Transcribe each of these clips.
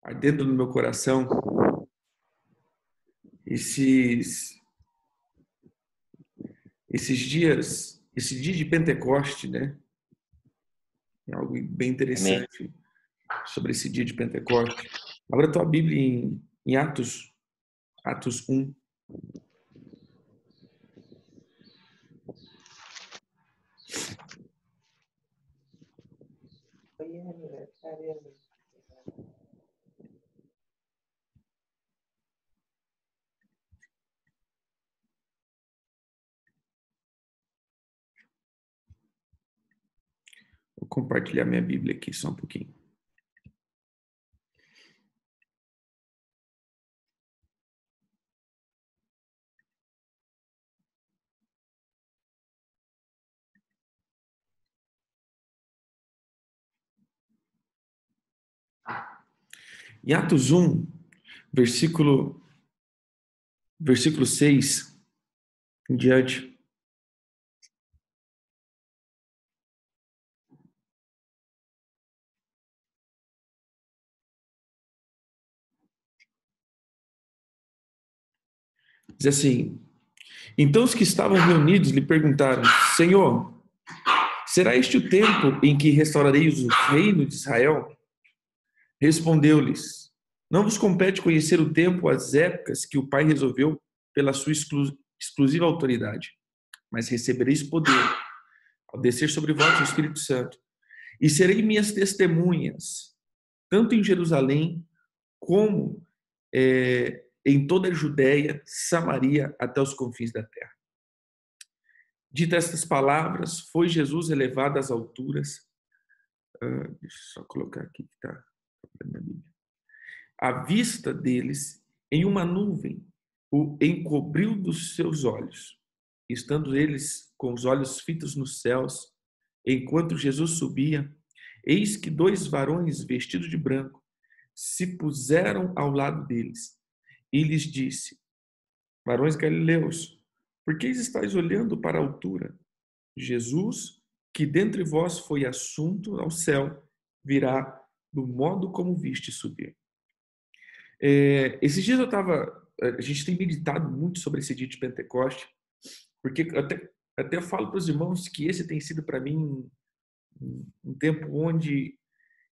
ardendo no meu coração esses dias, esse dia de Pentecoste, né? É algo bem Amém. interessante sobre esse dia de Pentecoste. Abra tua Bíblia em Atos 1. Vou compartilhar minha Bíblia aqui só um pouquinho. Em Atos 1, versículo 6 em diante, diz assim: então os que estavam reunidos lhe perguntaram: Senhor, será este o tempo em que restaurareis o reino de Israel? Respondeu-lhes: não vos compete conhecer o tempo, as épocas que o Pai resolveu pela sua exclusiva autoridade, mas recebereis poder ao descer sobre vós o Espírito Santo, e serei minhas testemunhas, tanto em Jerusalém como em toda a Judéia, Samaria, até os confins da terra. Dita estas palavras, foi Jesus elevado às alturas. Deixa eu só colocar aqui que está na Bíblia. À vista deles, em uma nuvem, o encobriu dos seus olhos. Estando eles com os olhos fitos nos céus, enquanto Jesus subia, eis que dois varões vestidos de branco se puseram ao lado deles. E lhes disse: varões galileus, por que estáis olhando para a altura? Jesus, que dentre vós foi assunto ao céu, virá do modo como viste subir. Esses dias a gente tem meditado muito sobre esse dia de Pentecoste, porque até falo para os irmãos que esse tem sido para mim um tempo onde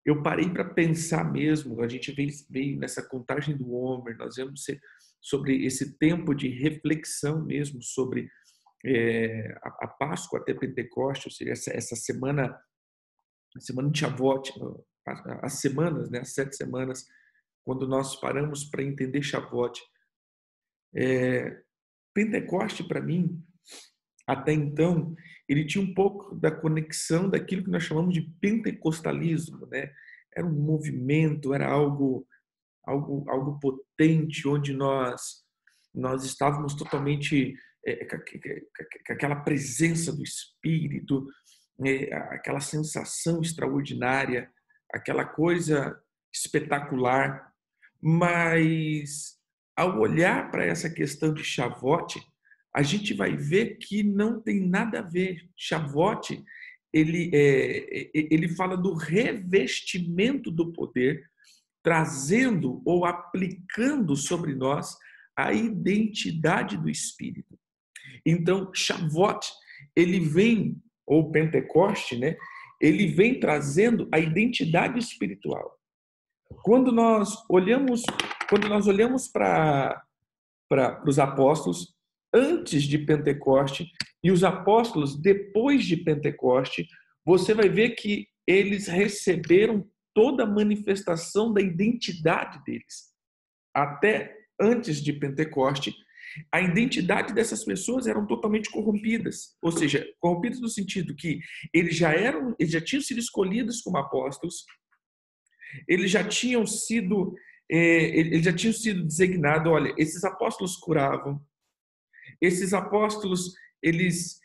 eu parei para pensar mesmo. A gente veio nessa contagem do Homer, nós vamos sobre esse tempo de reflexão mesmo sobre a Páscoa até Pentecoste, ou seja, essa semana, a semana de Shavuot, as semanas, né, as 7 semanas, quando nós paramos para entender Shavuot. Pentecoste, para mim, até então, ele tinha um pouco da conexão daquilo que nós chamamos de pentecostalismo, né? Era um movimento, era algo potente, onde nós estávamos totalmente com aquela presença do Espírito, aquela sensação extraordinária, aquela coisa espetacular. Mas ao olhar para essa questão de Shavuot, a gente vai ver que não tem nada a ver. Shavuot, ele fala do revestimento do poder, trazendo ou aplicando sobre nós a identidade do Espírito. Então, Shavuot, ele vem, ou Pentecoste, né? Ele vem trazendo a identidade espiritual. Quando nós olhamos para os apóstolos antes de Pentecoste e os apóstolos depois de Pentecoste, você vai ver que eles receberam toda a manifestação da identidade deles. Até antes de Pentecoste, a identidade dessas pessoas eram totalmente corrompidas, ou seja, corrompidas no sentido que eles já tinham sido escolhidos como apóstolos, eles já tinham sido designados. Olha, esses apóstolos curavam, esses apóstolos, eles,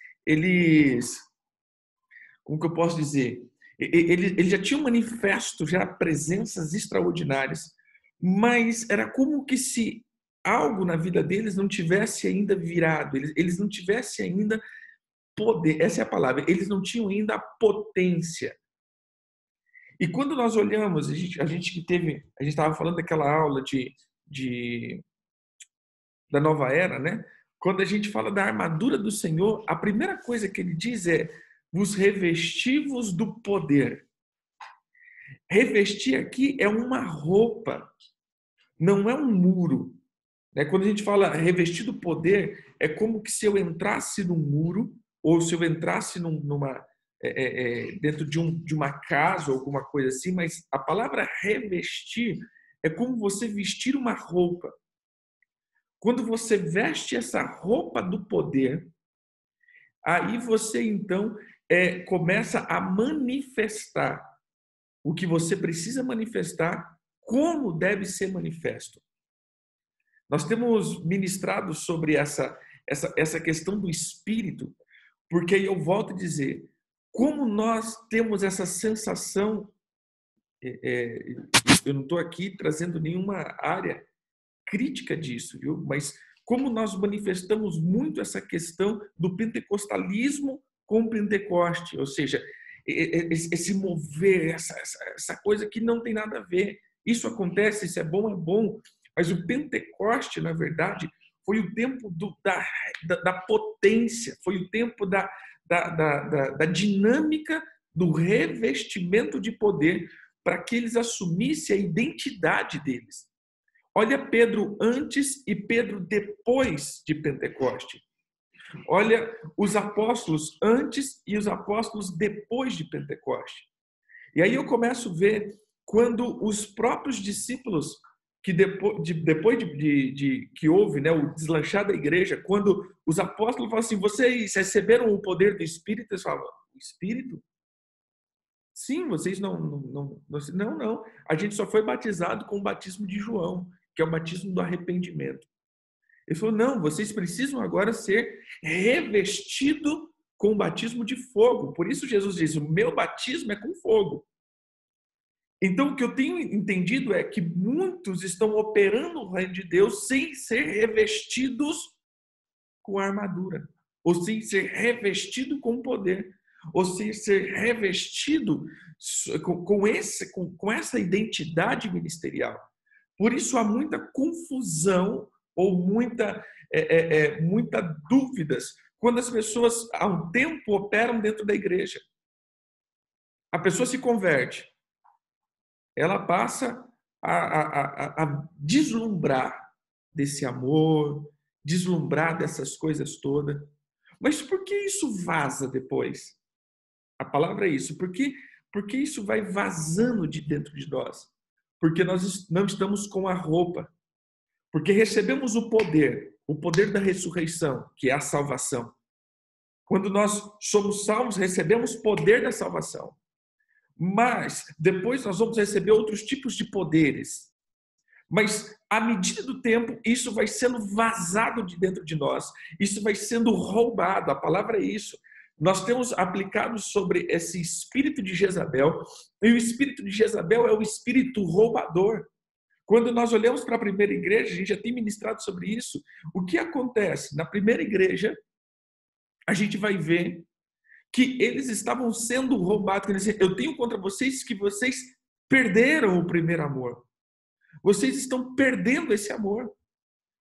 como que eu posso dizer? Eles já tinham manifesto, já presenças extraordinárias, mas era como que se algo na vida deles não tivesse ainda virado, eles não tivessem ainda poder, essa é a palavra, eles não tinham ainda a potência. E quando nós olhamos, a gente estava falando daquela aula da nova era, né? Quando a gente fala da armadura do Senhor, a primeira coisa que ele diz é: vos revestivos do poder. Revestir aqui é uma roupa, não é um muro. Quando a gente fala revestir do poder, é como que se eu entrasse num muro, ou se eu entrasse dentro de uma casa ou alguma coisa assim, mas a palavra revestir é como você vestir uma roupa. Quando você veste essa roupa do poder, aí você então começa a manifestar o que você precisa manifestar, como deve ser manifesto. Nós temos ministrado sobre essa questão do Espírito, porque aí eu volto a dizer, como nós temos essa sensação, eu não estou aqui trazendo nenhuma área crítica disso, viu? Mas como nós manifestamos muito essa questão do pentecostalismo com o Pentecoste, ou seja, esse mover, essa coisa que não tem nada a ver. Isso acontece, isso é bom, mas o Pentecoste, na verdade, foi o tempo da potência, foi o tempo da dinâmica do revestimento de poder para que eles assumissem a identidade deles. Olha Pedro antes e Pedro depois de Pentecoste. Olha os apóstolos antes e os apóstolos depois de Pentecoste. E aí eu começo a ver quando os próprios discípulos, que depois de que houve, né, o deslanchar da igreja, quando os apóstolos falam assim, vocês receberam o poder do Espírito? Eles falam, o Espírito? Sim, vocês não. A gente só foi batizado com o batismo de João, que é o batismo do arrependimento. Ele falou, não, vocês precisam agora ser revestidos com o batismo de fogo. Por isso Jesus diz, o meu batismo é com fogo. Então, o que eu tenho entendido é que muitos estão operando o reino de Deus sem ser revestidos com a armadura, ou sem ser revestido com poder, ou sem ser revestido com essa identidade ministerial. Por isso há muita confusão ou muita dúvidas quando as pessoas há um tempo operam dentro da igreja. A pessoa se converte, ela passa a deslumbrar desse amor, deslumbrar dessas coisas todas. Mas por que isso vaza depois? A palavra é isso. Por que isso vai vazando de dentro de nós? Porque nós não estamos com a roupa. Porque recebemos o poder da ressurreição, que é a salvação. Quando nós somos salvos, recebemos poder da salvação. Mas depois nós vamos receber outros tipos de poderes. Mas à medida do tempo, isso vai sendo vazado de dentro de nós. Isso vai sendo roubado. A palavra é isso. Nós temos aplicado sobre esse espírito de Jezabel. E o espírito de Jezabel é o espírito roubador. Quando nós olhamos para a primeira igreja, a gente já tem ministrado sobre isso. O que acontece? Na primeira igreja, a gente vai ver que eles estavam sendo roubados. Quer dizer, eu tenho contra vocês que vocês perderam o primeiro amor. Vocês estão perdendo esse amor.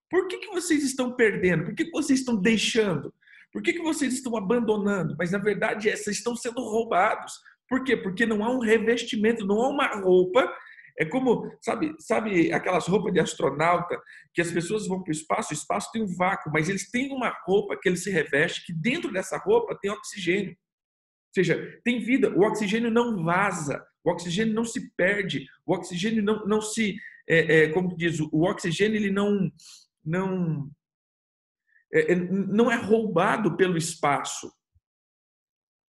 Por que vocês estão perdendo? Por que vocês estão deixando? Por que vocês estão abandonando? Mas, na verdade, vocês estão sendo roubados. Por quê? Porque não há um revestimento, não há uma roupa. É como, sabe aquelas roupas de astronauta que as pessoas vão para o espaço tem um vácuo, mas eles têm uma roupa que eles se revestem, que dentro dessa roupa tem oxigênio. Ou seja, tem vida. O oxigênio não vaza, o oxigênio não se perde, o oxigênio não se... como diz, o oxigênio ele não é roubado pelo espaço.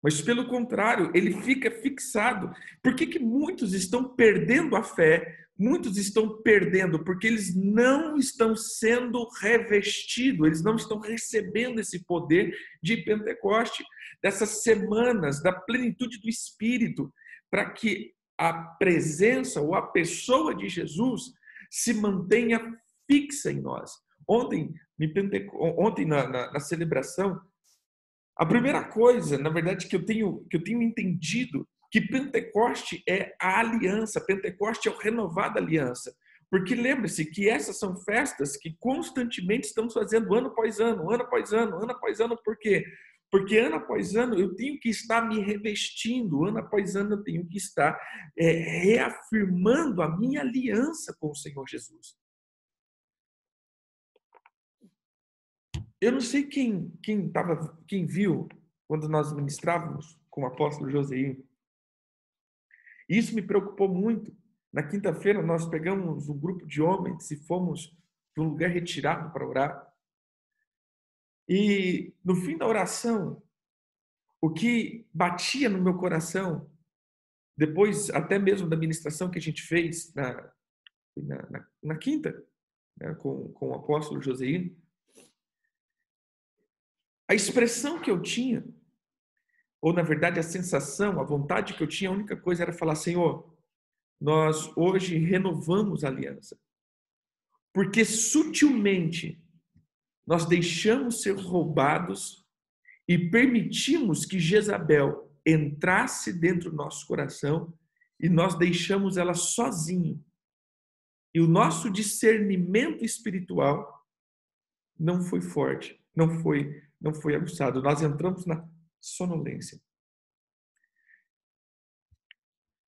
Mas, pelo contrário, ele fica fixado. Por que muitos estão perdendo a fé? Muitos estão perdendo porque eles não estão sendo revestidos, eles não estão recebendo esse poder de Pentecoste, dessas semanas da plenitude do Espírito, para que a presença ou a pessoa de Jesus se mantenha fixa em nós. Ontem na celebração, a primeira coisa, na verdade, que eu tenho entendido que Pentecoste é a aliança, Pentecoste é o renovada aliança. Porque lembre-se que essas são festas que constantemente estamos fazendo ano após ano, ano após ano, ano após ano. Por quê? Porque ano após ano eu tenho que estar me revestindo, ano após ano eu tenho que estar reafirmando a minha aliança com o Senhor Jesus. Eu não sei quem viu quando nós ministrávamos com o apóstolo Joseir. Isso me preocupou muito. Na quinta-feira nós pegamos um grupo de homens e fomos para um lugar retirado para orar. E no fim da oração, o que batia no meu coração, depois até mesmo da ministração que a gente fez na quinta, né, com o apóstolo Joseir, a expressão que eu tinha, ou na verdade a sensação, a vontade que eu tinha, a única coisa era falar: Senhor, nós hoje renovamos a aliança, porque sutilmente nós deixamos ser roubados e permitimos que Jezabel entrasse dentro do nosso coração e nós deixamos ela sozinha. E o nosso discernimento espiritual não foi forte, não foi aguçado. Nós entramos na sonolência.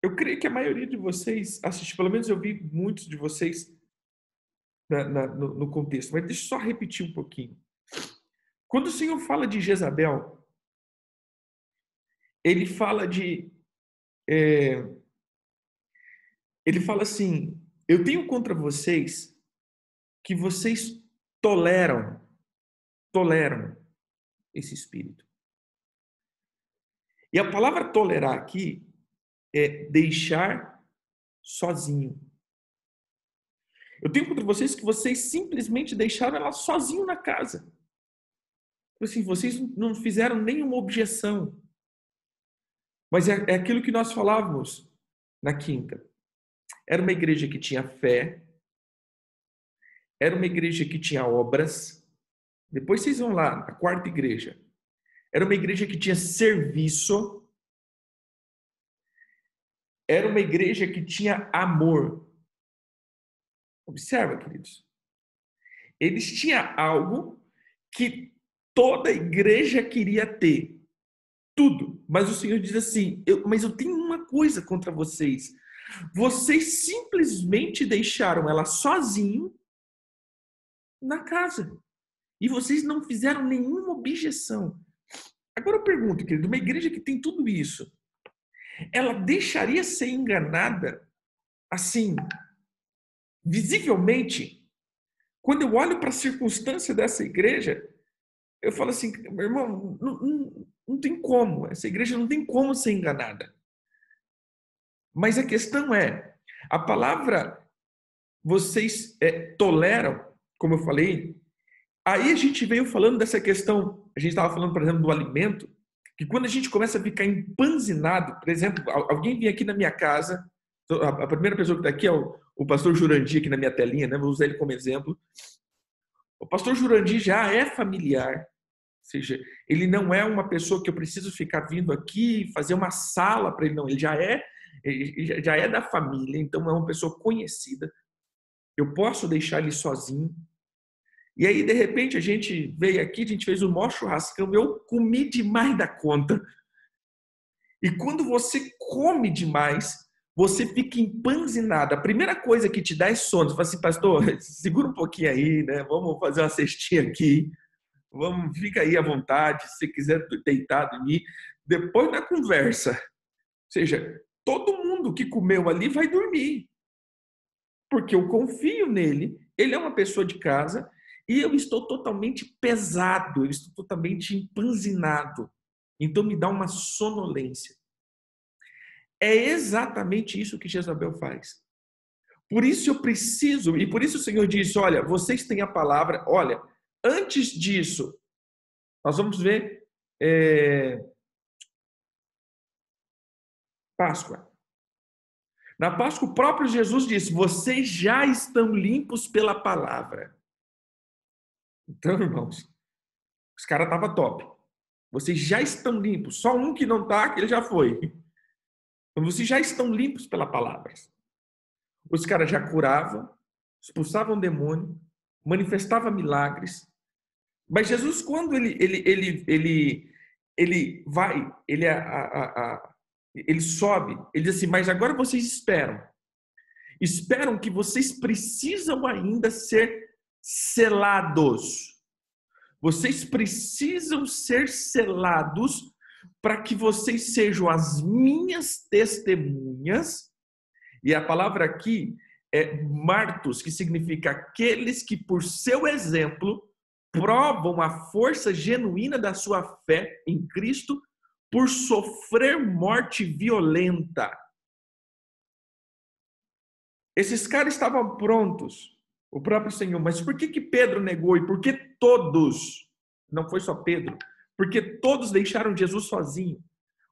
Eu creio que a maioria de vocês assistiu, pelo menos eu vi muitos de vocês no contexto, mas deixa eu só repetir um pouquinho. Quando o Senhor fala de Jezabel, ele fala ele fala assim: eu tenho contra vocês que vocês toleram esse espírito. E a palavra tolerar aqui é deixar sozinho. Eu tenho contra vocês que vocês simplesmente deixaram ela sozinho na casa. Assim, vocês não fizeram nenhuma objeção. Mas é aquilo que nós falávamos na quinta. Era uma igreja que tinha fé, era uma igreja que tinha obras. Depois vocês vão lá, na quarta igreja. Era uma igreja que tinha serviço. Era uma igreja que tinha amor. Observa, queridos. Eles tinham algo que toda igreja queria ter. Tudo. Mas o Senhor diz assim: mas eu tenho uma coisa contra vocês. Vocês simplesmente deixaram ela sozinho na casa. E vocês não fizeram nenhuma objeção. Agora eu pergunto, querido, uma igreja que tem tudo isso, ela deixaria ser enganada assim, visivelmente? Quando eu olho para a circunstância dessa igreja, eu falo assim: meu irmão, não tem como. Essa igreja não tem como ser enganada. Mas a questão é, a palavra vocês toleram, como eu falei. Aí a gente veio falando dessa questão, a gente estava falando, por exemplo, do alimento, que quando a gente começa a ficar empanzinado, por exemplo, alguém vem aqui na minha casa, a primeira pessoa que está aqui é o pastor Jurandir, aqui na minha telinha, né? Vou usar ele como exemplo. O pastor Jurandir já é familiar, ou seja, ele não é uma pessoa que eu preciso ficar vindo aqui fazer uma sala para ele, não. Ele já é da família, então é uma pessoa conhecida. Eu posso deixar ele sozinho. E aí, de repente, a gente veio aqui, a gente fez um maior churrascão, eu comi demais da conta. E quando você come demais, você fica empanzinado. A primeira coisa que te dá é sono. Você fala assim: pastor, segura um pouquinho aí, né? Vamos fazer uma cestinha aqui. Fica aí à vontade, se você quiser deitar, dormir. Depois da conversa. Ou seja, todo mundo que comeu ali vai dormir. Porque eu confio nele, ele é uma pessoa de casa, e eu estou totalmente pesado, eu estou totalmente empanzinado. Então me dá uma sonolência. É exatamente isso que Jezabel faz. Por isso eu preciso, e por isso o Senhor disse: olha, vocês têm a palavra. Olha, antes disso, nós vamos ver Páscoa. Na Páscoa, o próprio Jesus disse: vocês já estão limpos pela palavra. Então, irmãos, os caras estavam top. Vocês já estão limpos. Só um que não está, que ele já foi. Quando vocês já estão limpos pela palavra. Os caras já curavam, expulsavam demônio, manifestavam milagres. Mas Jesus, quando ele vai, ele sobe, ele diz assim, mas agora vocês esperam que vocês precisam ainda ser selados. Vocês precisam ser selados para que vocês sejam as minhas testemunhas. E a palavra aqui é martos, que significa aqueles que por seu exemplo provam a força genuína da sua fé em Cristo por sofrer morte violenta. Esses caras estavam prontos, o próprio Senhor. Mas por que Pedro negou? E por que todos? Não foi só Pedro. Porque todos deixaram Jesus sozinho.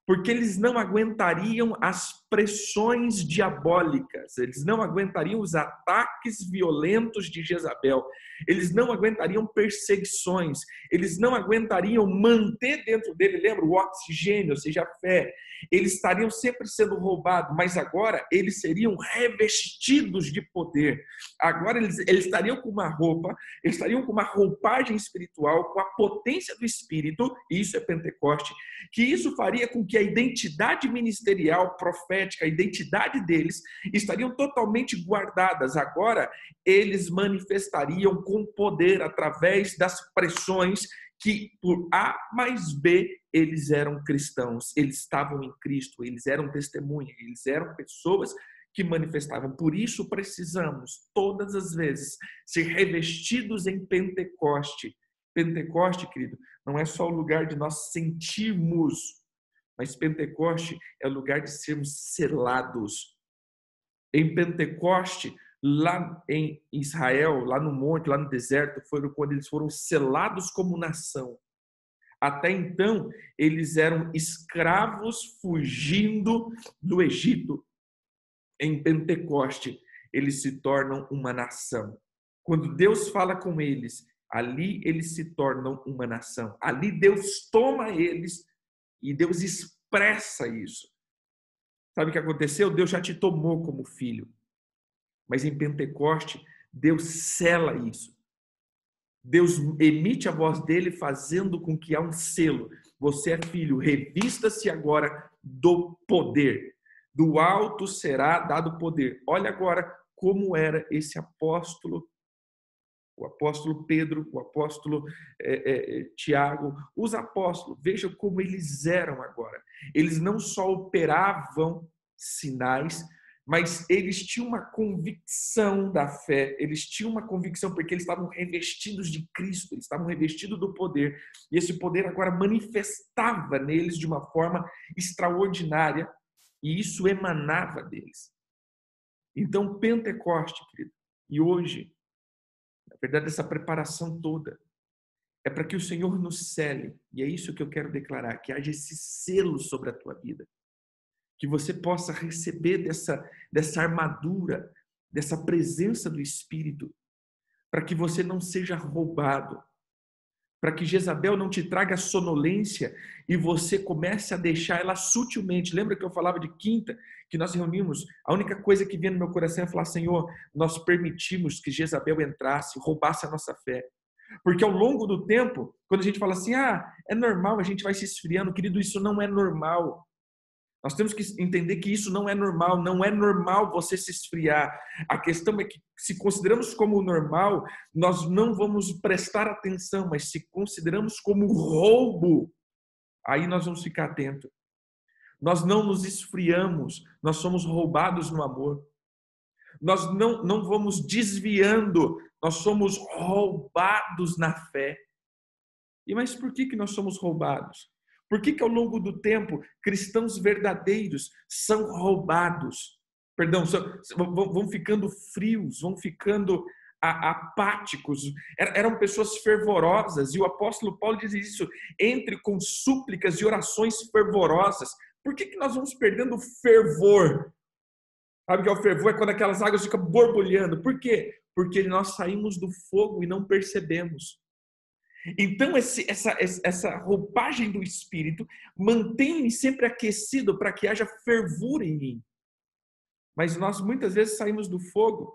Porque eles não aguentariam as pressões diabólicas, eles não aguentariam os ataques violentos de Jezabel, eles não aguentariam perseguições, eles não aguentariam manter dentro dele, lembra, o oxigênio, ou seja, a fé. Eles estariam sempre sendo roubados, mas agora eles seriam revestidos de poder. Agora eles estariam com uma roupa, eles estariam com uma roupagem espiritual, com a potência do Espírito, e isso é Pentecoste, que isso faria com que a identidade ministerial, profética, a identidade deles estariam totalmente guardadas. Agora eles manifestariam com poder através das pressões que por A mais B eles eram cristãos, eles estavam em Cristo, eles eram testemunhas, eles eram pessoas que manifestavam. Por isso precisamos todas as vezes ser revestidos em Pentecoste. Pentecoste, querido, não é só o lugar de nós sentirmos, mas Pentecoste é o lugar de sermos selados. Em Pentecoste, lá em Israel, lá no monte, lá no deserto, foi quando eles foram selados como nação. Até então, eles eram escravos fugindo do Egito. Em Pentecoste, eles se tornam uma nação. Quando Deus fala com eles, ali eles se tornam uma nação. Ali Deus toma eles e Deus expressa isso. Sabe o que aconteceu? Deus já te tomou como filho. Mas em Pentecoste, Deus sela isso. Deus emite a voz dele fazendo com que há um selo. Você é filho, revista-se agora do poder. Do alto será dado poder. Olha agora como era esse apóstolo, o apóstolo Pedro, o apóstolo Tiago, os apóstolos. Veja como eles eram agora. Eles não só operavam sinais, mas eles tinham uma convicção da fé, eles tinham uma convicção porque eles estavam revestidos de Cristo, eles estavam revestidos do poder, e esse poder agora manifestava neles de uma forma extraordinária, e isso emanava deles. Então, Pentecoste, querido, e hoje, na verdade, essa preparação toda, é para que o Senhor nos cele, e é isso que eu quero declarar, que haja esse selo sobre a tua vida, que você possa receber dessa armadura, dessa presença do Espírito, para que você não seja roubado, para que Jezabel não te traga sonolência e você comece a deixar ela sutilmente. Lembra que eu falava de quinta, que nós reunimos? A única coisa que vinha no meu coração é falar, Senhor, nós permitimos que Jezabel entrasse, roubasse a nossa fé. Porque ao longo do tempo, quando a gente fala assim, é normal, a gente vai se esfriando, querido, isso não é normal. Nós temos que entender que isso não é normal, não é normal você se esfriar. A questão é que, se consideramos como normal, nós não vamos prestar atenção, mas se consideramos como roubo, aí nós vamos ficar atentos. Nós não nos esfriamos, nós somos roubados no amor. Nós não vamos desviando, nós somos roubados na fé. E mas por que nós somos roubados? Por que ao longo do tempo, cristãos verdadeiros são roubados? Vão ficando frios, vão ficando apáticos. Eram pessoas fervorosas, e o apóstolo Paulo diz isso, entre com súplicas e orações fervorosas. Por que nós vamos perdendo o fervor? Sabe o que é o fervor? É quando aquelas águas ficam borbulhando. Por quê? Porque nós saímos do fogo e não percebemos. Então, essa roupagem do Espírito mantém-me sempre aquecido para que haja fervura em mim. Mas nós muitas vezes saímos do fogo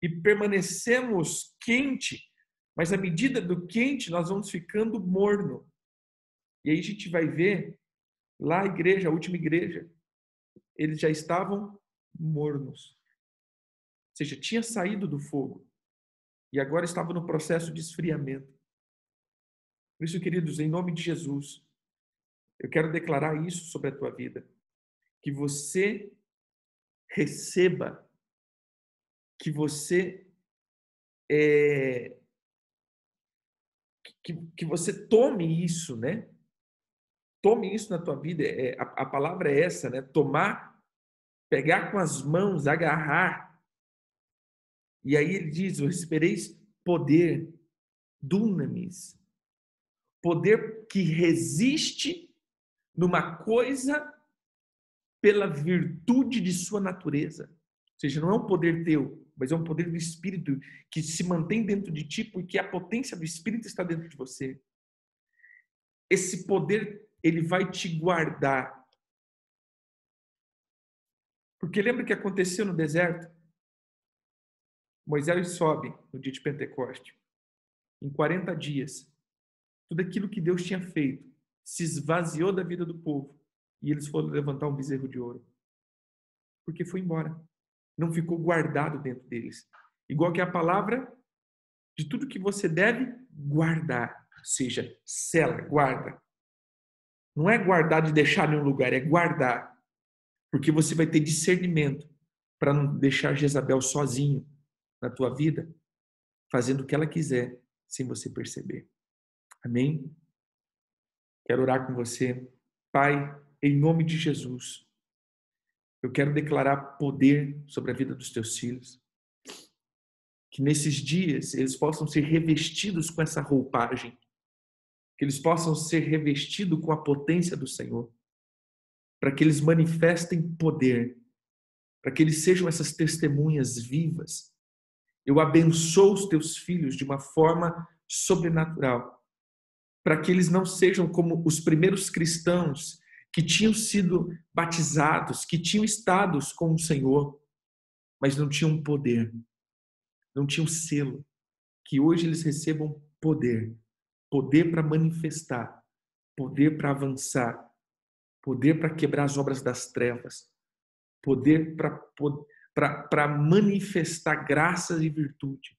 e permanecemos quente, mas à medida do quente nós vamos ficando morno. E aí a gente vai ver lá a igreja, a última igreja, eles já estavam mornos. Ou seja, tinha saído do fogo e agora estava no processo de esfriamento. Por isso, queridos, em nome de Jesus, eu quero declarar isso sobre a tua vida, que você receba, que você que você tome isso, né? Tome isso na tua vida. A palavra é essa, né? Tomar, pegar com as mãos, agarrar. E aí ele diz: recebereis poder, dunamis, poder que resiste numa coisa pela virtude de sua natureza. Ou seja, não é um poder teu, mas é um poder do Espírito que se mantém dentro de ti, porque a potência do Espírito está dentro de você. Esse poder, ele vai te guardar. Porque lembra o que aconteceu no deserto? Moisés sobe no dia de Pentecoste. Em 40 dias, tudo aquilo que Deus tinha feito se esvaziou da vida do povo. E eles foram levantar um bezerro de ouro. Porque foi embora. Não ficou guardado dentro deles. Igual que a palavra de tudo que você deve guardar. Ou seja, sela, guarda. Não é guardar de deixar em um lugar, é guardar. Porque você vai ter discernimento para não deixar Jezabel sozinho na tua vida, fazendo o que ela quiser, sem você perceber. Amém? Quero orar com você. Pai, em nome de Jesus, eu quero declarar poder sobre a vida dos teus filhos. Que nesses dias eles possam ser revestidos com essa roupagem. Que eles possam ser revestidos com a potência do Senhor. Para que eles manifestem poder. Para que eles sejam essas testemunhas vivas. Eu abençoo os teus filhos de uma forma sobrenatural. Para que eles não sejam como os primeiros cristãos que tinham sido batizados, que tinham estado com o Senhor, mas não tinham poder, não tinham selo. Que hoje eles recebam poder, poder para manifestar, poder para avançar, poder para quebrar as obras das trevas, poder para manifestar graças e virtude,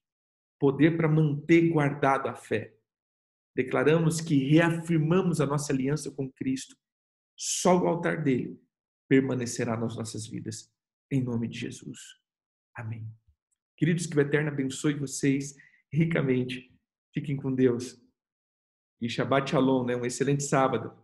poder para manter guardado a fé. Declaramos que reafirmamos a nossa aliança com Cristo. Só o altar dele permanecerá nas nossas vidas. Em nome de Jesus. Amém. Queridos, que o Eterno abençoe vocês ricamente. Fiquem com Deus. E Shabbat Shalom, né? Um excelente sábado.